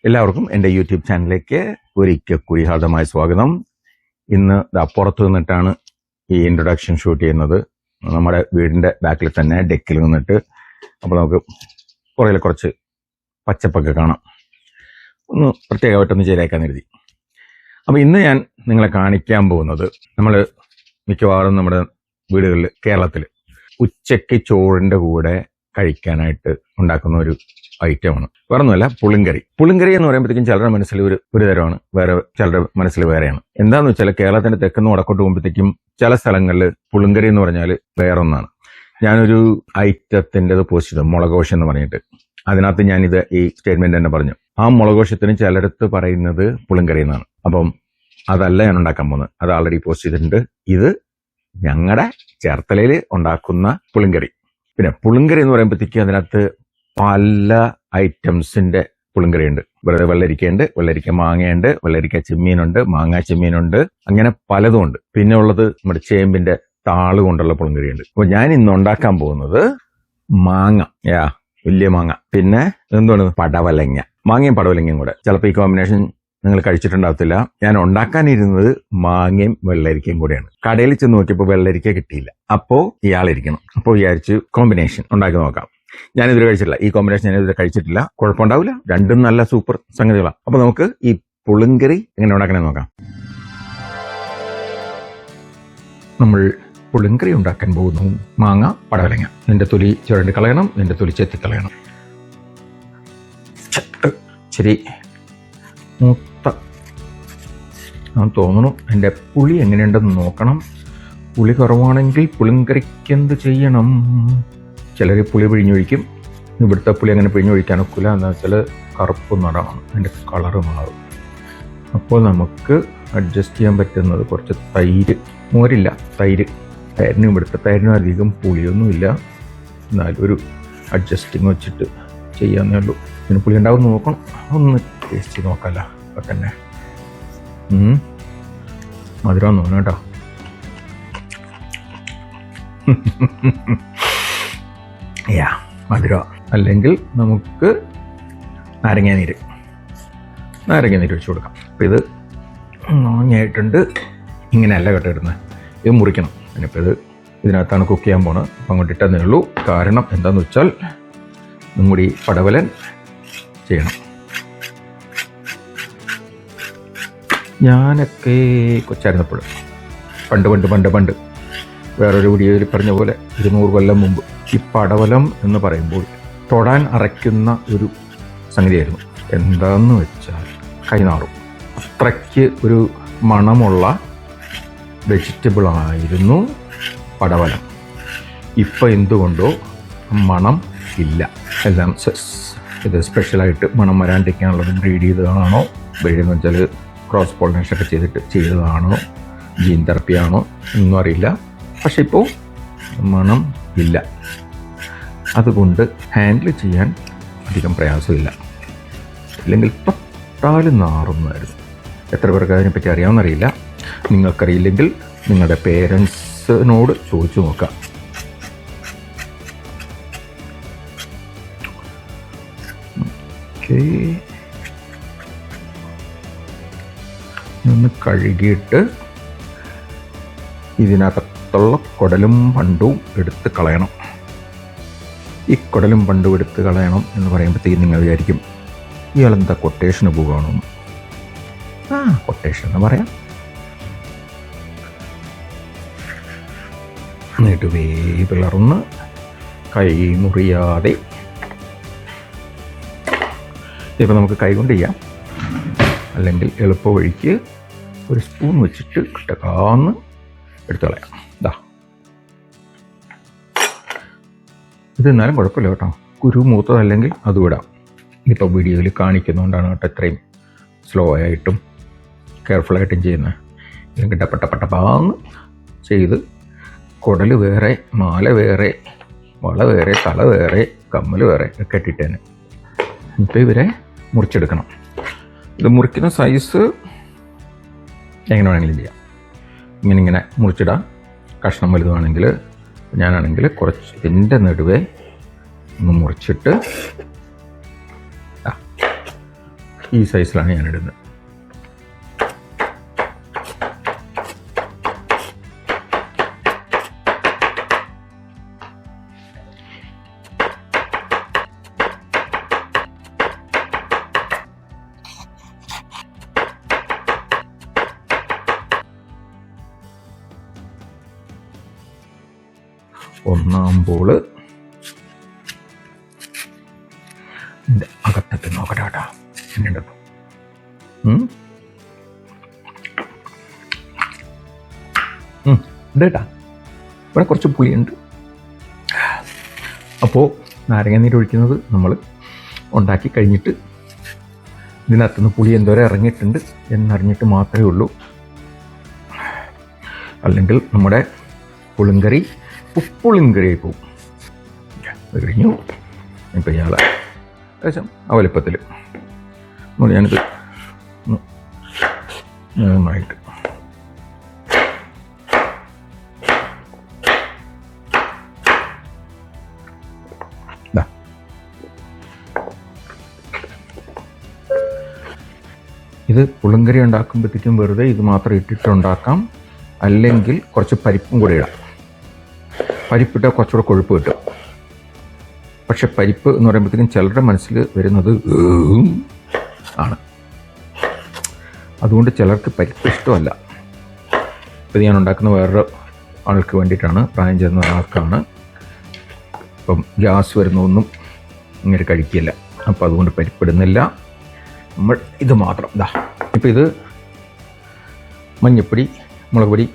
എല്ലാവർക്കും എൻ്റെ യൂട്യൂബ് ചാനലിലേക്ക് ഒരിക്കൽ കൂടി ഹാർദമായ സ്വാഗതം. ഇന്ന് പുറത്തു നിന്നിട്ടാണ് ഈ ഇൻട്രൊഡക്ഷൻ ഷൂട്ട് ചെയ്യുന്നത്. നമ്മുടെ വീടിൻ്റെ ബാക്കിൽ തന്നെ ഡെക്കിൽ നിന്നിട്ട്. അപ്പോൾ നമുക്ക് കുറച്ച് പച്ചപ്പൊക്കെ കാണാം. ഒന്ന് പ്രത്യേകമായിട്ടൊന്ന് ചെയ്തേക്കാൻ കരുതി. അപ്പോൾ ഇന്ന് ഞാൻ നിങ്ങളെ കാണിക്കാൻ പോകുന്നത് നമ്മൾ മിക്കവാറും നമ്മുടെ വീടുകളിൽ കേരളത്തിൽ ഉച്ചയ്ക്ക് ചോറിൻ്റെ കൂടെ കഴിക്കാനായിട്ട് ഉണ്ടാക്കുന്ന ഒരു ഐറ്റമാണ്. വേറെ ഒന്നുമല്ല, പുളിങ്കറി. പുളിങ്കറി എന്ന് പറയുമ്പോഴത്തേക്കും ചിലരുടെ മനസ്സിൽ ഒരു തരമാണ്, വേറെ ചിലരുടെ മനസ്സിൽ വേറെയാണ്. എന്താണെന്ന് വെച്ചാൽ കേരളത്തിന്റെ തെക്കുന്ന് വടക്കോട്ട് പോകുമ്പോഴത്തേക്കും ചില സ്ഥലങ്ങളിൽ പുളിങ്കറി എന്ന് പറഞ്ഞാൽ വേറൊന്നാണ്. ഞാനൊരു ഐറ്റത്തിൻ്റെത് പോസ്റ്റ് ചെയ്തു, മുളകോശ് എന്ന് പറഞ്ഞിട്ട്. അതിനകത്ത് ഞാനിത് ഈ സ്റ്റേറ്റ്മെന്റ് തന്നെ പറഞ്ഞു. ആ മുളകോശത്തിന് ചിലടത്ത് പറയുന്നത് പുളിങ്കറി എന്നാണ്. അപ്പം അതല്ല ഞാൻ ഉണ്ടാക്കാൻ പോകുന്നത്, അത് ആൾറെഡി പോസ്റ്റ് ചെയ്തിട്ടുണ്ട്. ഇത് ഞങ്ങളുടെ ചേർത്തലയിൽ ഉണ്ടാക്കുന്ന പുളിങ്കറി. പിന്നെ പുളിങ്കറി എന്ന് പറയുമ്പോഴത്തേക്കും അതിനകത്ത് പല ഐറ്റംസിന്റെ പുളിങ്കറി ഉണ്ട്. വെറുതെ വെള്ളരിക്കയുണ്ട്, വെള്ളരിക്ക മാങ്ങയുണ്ട്, വെള്ളരിക്ക ചെമ്മീനുണ്ട്, മാങ്ങ ചെമ്മീനുണ്ട്, അങ്ങനെ പലതും ഉണ്ട്. പിന്നെ ഉള്ളത് നമ്മുടെ ചേമ്പിന്റെ താള് കൊണ്ടുള്ള പുളിങ്കറിയുണ്ട്. അപ്പൊ ഞാൻ ഇന്ന് ഉണ്ടാക്കാൻ പോകുന്നത് മാങ്ങ, വലിയ മാങ്ങ, പിന്നെ എന്താണ് പടവലങ്ങ. മാങ്ങയും പടവലങ്ങയും കൂടെ. ചിലപ്പോൾ ഈ കോമ്പിനേഷൻ നിങ്ങൾ കഴിച്ചിട്ടുണ്ടാകത്തില്ല. ഞാൻ ഉണ്ടാക്കാനിരുന്നത് മാങ്ങയും വെള്ളരിക്കയും കൂടെയാണ്. കടയിൽ ചെന്ന് നോക്കിയപ്പോൾ വെള്ളരിക്ക കിട്ടിയില്ല. അപ്പോൾ ഇയാളിരിക്കണം. അപ്പോൾ വിചാരിച്ചു കോമ്പിനേഷൻ ഉണ്ടാക്കി നോക്കാം. ഞാനിതുവരെ കഴിച്ചിട്ടില്ല, ഈ കോമ്പിനേഷൻ ഞാനിതുവരെ കഴിച്ചിട്ടില്ല. കുഴപ്പമുണ്ടാവില്ല, രണ്ടും നല്ല സൂപ്പർ സംഗതികളാണ്. അപ്പോൾ നമുക്ക് ഈ പുളിങ്കറി എങ്ങനെ ഉണ്ടാക്കണമെന്ന് നോക്കാം. നമ്മൾ പുളിങ്കറി ഉണ്ടാക്കാൻ പോകുന്നു മാങ്ങ പടവലങ്ങ. നിന്റെ തൊലി ചുരണ്ടി കളയണം, നിന്റെ തൊലി ചെത്തിക്കളയണം. ശരി, മൂത്ത തോന്നുന്നു. എൻ്റെ പുളി എങ്ങനെയുണ്ടെന്ന് നോക്കണം. പുളി കുറവാണെങ്കിൽ പുളിങ്കറിക്ക് എന്ത് ചെയ്യണം? ചിലർ പുളി പിഴിഞ്ഞൊഴിക്കും. ഇവിടുത്തെ പുളി അങ്ങനെ പിഴിഞ്ഞൊഴിക്കാനൊക്കില്ല. എന്താ വെച്ചാൽ കറുപ്പ് നിറമാണ്, അതിൻ്റെ കളറ് മാറും. അപ്പോൾ നമുക്ക് അഡ്ജസ്റ്റ് ചെയ്യാൻ പറ്റുന്നത് കുറച്ച് തൈര്. മോരില്ല, തൈരിനും ഇവിടുത്തെ തൈരിനും അധികം പുളിയൊന്നുമില്ല. എന്നാലും ഒരു അഡ്ജസ്റ്റിങ് വെച്ചിട്ട് ചെയ്യാന്നേ ഉള്ളൂ. പിന്നെ പുളി ഉണ്ടാവും നോക്കണം. ഒന്ന് ടേസ്റ്റ് ചെയ്ത് നോക്കാമല്ലോ അപ്പം തന്നെ. മധുരം തോന്നുന്നു കേട്ടോ. മധുരം. അല്ലെങ്കിൽ നമുക്ക് നാരങ്ങാനീര് വെച്ച് കൊടുക്കാം. അപ്പം ഇത് മാങ്ങയായിട്ടുണ്ട്. ഇങ്ങനെയല്ല കേട്ടോ ഇടുന്നത്, ഇത് മുറിക്കണം. ഇനിയിപ്പോൾ ഇതിനകത്താണ് കുക്ക് ചെയ്യാൻ പോകുന്നത്. അപ്പം അങ്ങോട്ട് ഇട്ടതേ ഉള്ളൂ. കാരണം എന്താണെന്ന് വെച്ചാൽ നമ്മുടെ ഈ പടവലൻ ചെയ്യണം. ഞാനൊക്കെ കൊച്ചായിരുന്നപ്പോൾ പണ്ട് വേറൊരു വീഡിയോയിൽ പറഞ്ഞ പോലെ 200 കൊല്ലം മുമ്പ് ഈ പടവലം എന്ന് പറയുമ്പോൾ തൊടാൻ അറയ്ക്കുന്ന ഒരു സംഗതിയായിരുന്നു. എന്താന്ന് വെച്ചാൽ കൈനാറും. അത്രയ്ക്ക് ഒരു മണമുള്ള വെജിറ്റബിൾ ആയിരുന്നു പടവലം. ഇപ്പം എന്തുകൊണ്ടോ മണം ഇല്ല. എല്ലാം ഇത് സ്പെഷ്യലായിട്ട് മണം വരാണ്ടിരിക്കാനുള്ളത് ബ്രീഡ് ചെയ്തതാണോ, ബ്രീഡ് എന്ന് വെച്ചാൽ ക്രോസ് പോളിനേഷൻ ഒക്കെ ചെയ്തതാണോ, ജീൻ തെറപ്പിയാണോ ഒന്നും അറിയില്ല. പക്ഷെ ഇപ്പോൾ മണം ഇല്ല. അതുകൊണ്ട് ഹാൻഡിൽ ചെയ്യാൻ അധികം പ്രയാസമില്ല. ഇല്ലെങ്കിൽ തൊട്ടാലും നാറുന്നതായിരുന്നു. എത്ര പേർക്ക് അതിനെപ്പറ്റി അറിയാമെന്നറിയില്ല. നിങ്ങൾക്കറിയില്ലെങ്കിൽ നിങ്ങളുടെ പേരൻസിനോട് ചോദിച്ചു നോക്കാം. ഒന്ന് കഴുകിയിട്ട് ഇതിനകത്തുള്ള കുടലും പണ്ടും എടുത്ത് കളയണം. ഈ കുടലും പണ്ടും എടുത്ത് കളയണം എന്ന് പറയുമ്പോഴത്തേക്കും നിങ്ങൾ വിചാരിക്കും ഇയാളെന്താ കൊട്ടേഷന് പോവുകയാണോ? കൊട്ടേഷൻ എന്ന് പറയാം. എന്നിട്ട് പിളർന്ന് കൈ മുറിയാതെ ഇപ്പം നമുക്ക് കൈകൊണ്ട് ചെയ്യാം. അല്ലെങ്കിൽ എളുപ്പ വഴിക്ക് ഒരു സ്പൂൺ വെച്ചിട്ട് കിട്ടക്കാന്ന് എടുത്ത് കളയാം. ഇത് എന്നാലും കുഴപ്പമില്ല കേട്ടോ. കുരു മൂത്തതല്ലെങ്കിൽ അത് വിടാം. ഇപ്പോൾ വീഡിയോയിൽ കാണിക്കുന്നതുകൊണ്ടാണ് കേട്ടോ ഇത്രയും സ്ലോ ആയിട്ടും കെയർഫുള്ളായിട്ടും ചെയ്യുന്നത്. ഇല്ലെങ്കിൽ ടപ്പട്ടപ്പാന്ന് ചെയ്ത് കുടൽ വേറെ, മാല വേറെ, വള വേറെ, തല വേറെ, കമ്മൽ വേറെ ഒക്കെ ഇട്ടിട്ടേനെ. ഇപ്പോൾ ഇവരെ മുറിച്ചെടുക്കണം. ഇത് മുറിക്കുന്ന സൈസ് എങ്ങനെ വേണമെങ്കിലും ചെയ്യാം. ഇങ്ങനെ മുറിച്ചിടാം. കഷ്ണം വലുതാണെങ്കിൽ, ഞാനാണെങ്കിൽ കുറച്ച് ഇതിൻ്റെ നടുവേ ഒന്ന് മുറിച്ചിട്ട് ഈ സൈസിലാണ് ഞാൻ ഇടുന്നത്. ഒന്നാം ബോള് അകത്തിട്ട് നോക്കട്ടെ കേട്ടോ, എന്നുണ്ടോ? ഇതേട്ടാ, ഇവിടെ കുറച്ച് പുളിയുണ്ട്. അപ്പോൾ നാരങ്ങ നീര് ഒഴിക്കുന്നത് നമ്മൾ ഉണ്ടാക്കി കഴിഞ്ഞിട്ട് ഇതിനകത്തുനിന്ന് പുളി എന്തോരം ഇറങ്ങിയിട്ടുണ്ട് എന്നറിഞ്ഞിട്ട് മാത്രമേ ഉള്ളൂ. അല്ലെങ്കിൽ നമ്മുടെ പുളിങ്കറി ഉപ്പുളിങ്കറിയായി പോകും. അത് കഴിഞ്ഞു. ഇപ്പം ഇയാളെ ഏകദേശം ആ വലിപ്പത്തിൽ ഞാനിത് നന്നായിട്ട് ഇത് പുളിങ്കറി ഉണ്ടാക്കുമ്പോഴത്തേക്കും വെറുതെ ഇത് മാത്രം ഇട്ടിട്ട് ഉണ്ടാക്കാം. അല്ലെങ്കിൽ കുറച്ച് പരിപ്പും കൂടെ ഇടാം. പരിപ്പിട്ടാൽ കുറച്ചുകൂടെ കൊഴുപ്പ് കിട്ടും. പക്ഷെ പരിപ്പ് എന്ന് പറയുമ്പോഴത്തേക്കും ചിലരുടെ മനസ്സിൽ വരുന്നത് ആണ്. അതുകൊണ്ട് ചിലർക്ക് പരിപ്പ് ഇഷ്ടമല്ല. ഇത് ഞാൻ ഉണ്ടാക്കുന്ന വേറൊരു ആൾക്ക് വേണ്ടിയിട്ടാണ്, പ്രായം ചെന്ന ഒരാൾക്കാണ്. ഇപ്പം ഗ്യാസ് വരുന്നതൊന്നും ഇങ്ങനെ കഴിക്കില്ല. അപ്പോൾ അതുകൊണ്ട് പരിപ്പിടുന്നില്ല. നമ്മൾ ഇത് മാത്രം ഇതാ. ഇപ്പം ഇത് മഞ്ഞപ്പൊടി, മുളക് പൊടി,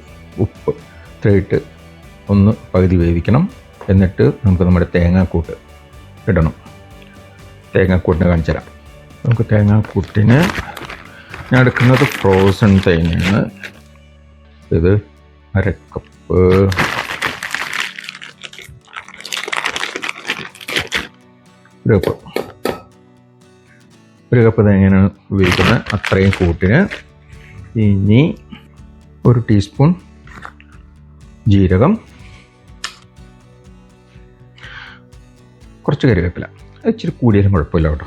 ഉപ്പ് ഇത്രയിട്ട് ഒന്ന് പകുതി വേവിക്കണം. എന്നിട്ട് നമുക്ക് നമ്മുടെ തേങ്ങാക്കൂട്ട് ഇടണം. തേങ്ങാക്കൂട്ടിനെ കാണിച്ചു തരാം. നമുക്ക് തേങ്ങാക്കൂട്ടിന് ഞാൻ എടുക്കുന്നത് ഫ്രോസൺ തേങ്ങയാണ്. ഇത് 1/2 കപ്പ്. ഒരു കപ്പ് തേങ്ങയാണ് ഉപയോഗിക്കുന്നത്. അത്രയും കൂട്ടിന് ഇനി 1 ടീസ്പൂൺ ജീരകം, കുറച്ച് കറിവേപ്പില. ഇച്ചിരി കൂടിയാലും കുഴപ്പമില്ല കേട്ടോ.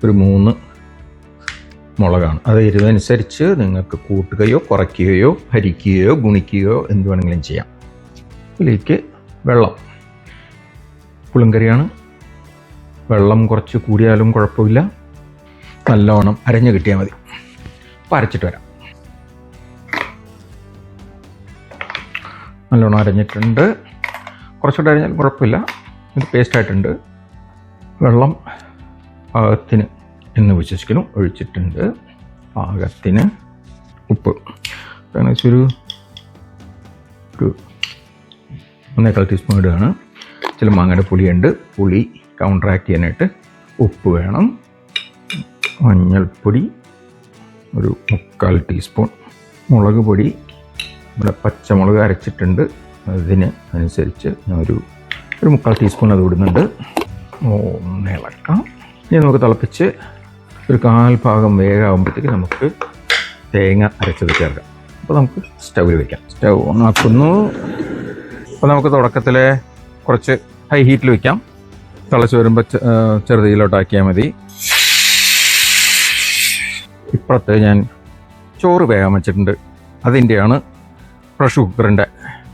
ഒരു 3 മുളകാണ്. അത് എരിവനുസരിച്ച് നിങ്ങൾക്ക് കൂട്ടുകയോ കുറയ്ക്കുകയോ ഹരിക്കുകയോ ഗുണിക്കുകയോ എന്ത് വേണമെങ്കിലും ചെയ്യാം. ഇതിലേക്ക് വെള്ളം. പുളിങ്കറിയാണ്, വെള്ളം കുറച്ച് കൂടിയാലും കുഴപ്പമില്ല. നല്ലോണം അരഞ്ഞ് കിട്ടിയാൽ മതി. അപ്പോൾ അരച്ചിട്ട് വരാം. നല്ലോണം അരഞ്ഞിട്ടുണ്ട്. കുറച്ചുകൂടെ അരഞ്ഞാൽ കുഴപ്പമില്ല. ഇത് പേസ്റ്റായിട്ടുണ്ട്. വെള്ളം പാകത്തിന് എന്ന് വിശ്വസിക്കുന്നു ഒഴിച്ചിട്ടുണ്ട്. പാകത്തിന് ഉപ്പ് ഏകദേശം ഒരു 1.25 ടീസ്പൂൺ ഇടുകയാണ്. ചില മാങ്ങയുടെ പുളിയുണ്ട്. പുളി കൗണ്ടറാക്ട് ചെയ്യാനായിട്ട് ഉപ്പ് വേണം. മഞ്ഞൾപ്പൊടി ഒരു 3/4 ടീസ്പൂൺ. മുളക് പൊടി ഇവിടെ പച്ചമുളക് അരച്ചിട്ടുണ്ട്. അനുസരിച്ച് ഞാൻ ഒരു 3/4 ടീസ്പൂൺ അത് ഇടുന്നുണ്ട്. ഒന്ന് ഇളക്കാം. ഇനി നമുക്ക് തിളപ്പിച്ച് ഒരു 1/4 ഭാഗം വേഗമാകുമ്പോഴത്തേക്ക് നമുക്ക് തേങ്ങ അരച്ചത് ചേർക്കാം. അപ്പോൾ നമുക്ക് സ്റ്റൗവിൽ വയ്ക്കാം. സ്റ്റൗ ഓണാക്കുന്നു. അപ്പോൾ നമുക്ക് തുടക്കത്തിൽ കുറച്ച് ഹൈ ഹീറ്റിൽ വയ്ക്കാം. തിളച്ച് വരുമ്പോൾ ചെറുതീയിലോട്ടാക്കിയാൽ മതി. ഇപ്പുറത്ത് ഞാൻ ചോറ് വേഗം വെച്ചിട്ടുണ്ട്. അതിൻ്റെയാണ് പ്രഷർ കുക്കറിൻ്റെ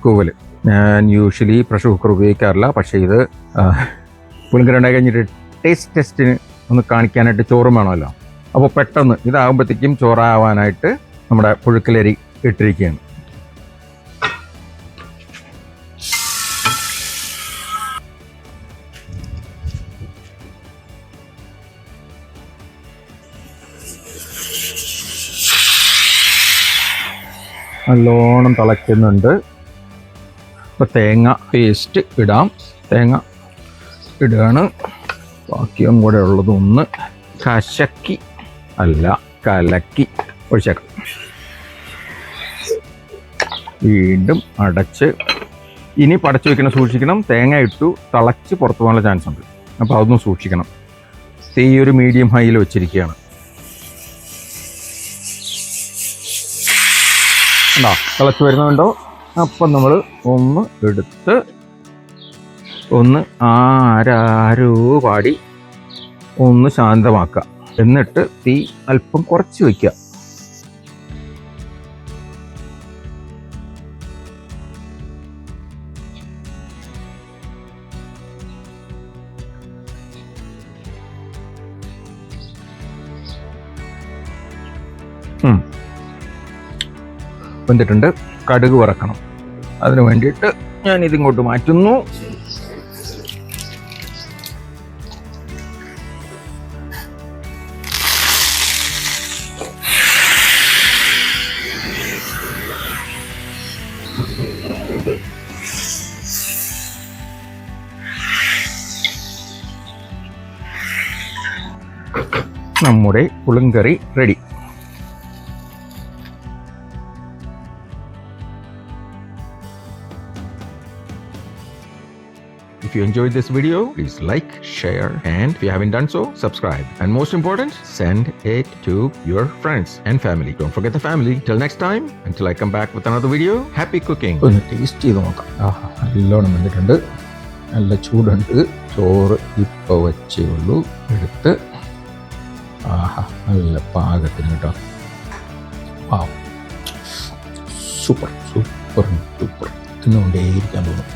കൂവൽ. ഞാൻ യൂഷ്വലി പ്രഷർ കുക്കർ ഉപയോഗിക്കാറില്ല. പക്ഷേ ഇത് പുളിങ്കറി ഉണ്ടായി കഴിഞ്ഞിട്ട് ടെസ്റ്റിന് ഒന്ന് കാണിക്കാനായിട്ട് ചോറും വേണമല്ലോ. അപ്പോൾ പെട്ടെന്ന് ഇതാകുമ്പോഴത്തേക്കും ചോറാവാനായിട്ട് നമ്മുടെ പുഴുക്കലരി ഇട്ടിരിക്കുകയാണ്. നല്ലോണം തിളയ്ക്കുന്നുണ്ട്. ഇപ്പോൾ തേങ്ങ പേസ്റ്റ് ഇടാം. തേങ്ങ ഇടുകയാണ്. ബാക്കിയും കൂടെ ഉള്ളതൊന്ന് കശക്കി അല്ല കലക്കി ഒഴിച്ചേക്കാം. വീണ്ടും അടച്ച് ഇനി പടച്ചു വെക്കണം. സൂക്ഷിക്കണം. തേങ്ങ ഇട്ടു തിളച്ച് പുറത്തു പോകാനുള്ള ചാൻസ് ഉണ്ട്. അപ്പോൾ അതൊന്നും സൂക്ഷിക്കണം. തീ ഒരു മീഡിയം ഹൈയിൽ വെച്ചിരിക്കുകയാണ്. ഉണ്ടോ? തിളച്ച് വരുന്നുണ്ടോ? അപ്പം നമ്മൾ ഒന്ന് എടുത്ത് ഒന്ന് ആരോ പാടി ഒന്ന് ശാന്തമാക്കുക. എന്നിട്ട് തീ അല്പം കുറച്ച് വയ്ക്കുക. വെന്തിട്ടുണ്ട്. കടുക് വറക്കണം. അതിനു വേണ്ടിയിട്ട് ഞാൻ ഇതിങ്ങോട്ട് മാറ്റുന്നു. നമ്മുടെ പുളിങ്കറി ready. If you enjoyed this video, please like, share, and if you haven't done so, subscribe. And most important, send it to your friends and family. Don't forget the family. Till next time, until I come back with another video, happy cooking. ഒന്ന് taste ചെയ്ത് നോക്കാം. നല്ലോണം വന്നിട്ടുണ്ട്. നല്ല ചൂടുണ്ട്. ചോറ് ഇപ്പോൾ വെച്ചേ ഉള്ളൂ. എടുത്ത് നല്ല പാകത്തിന് കേട്ടോ. Super super super. തിന്നുകൊണ്ടേയിരിക്കാൻ തോന്നും.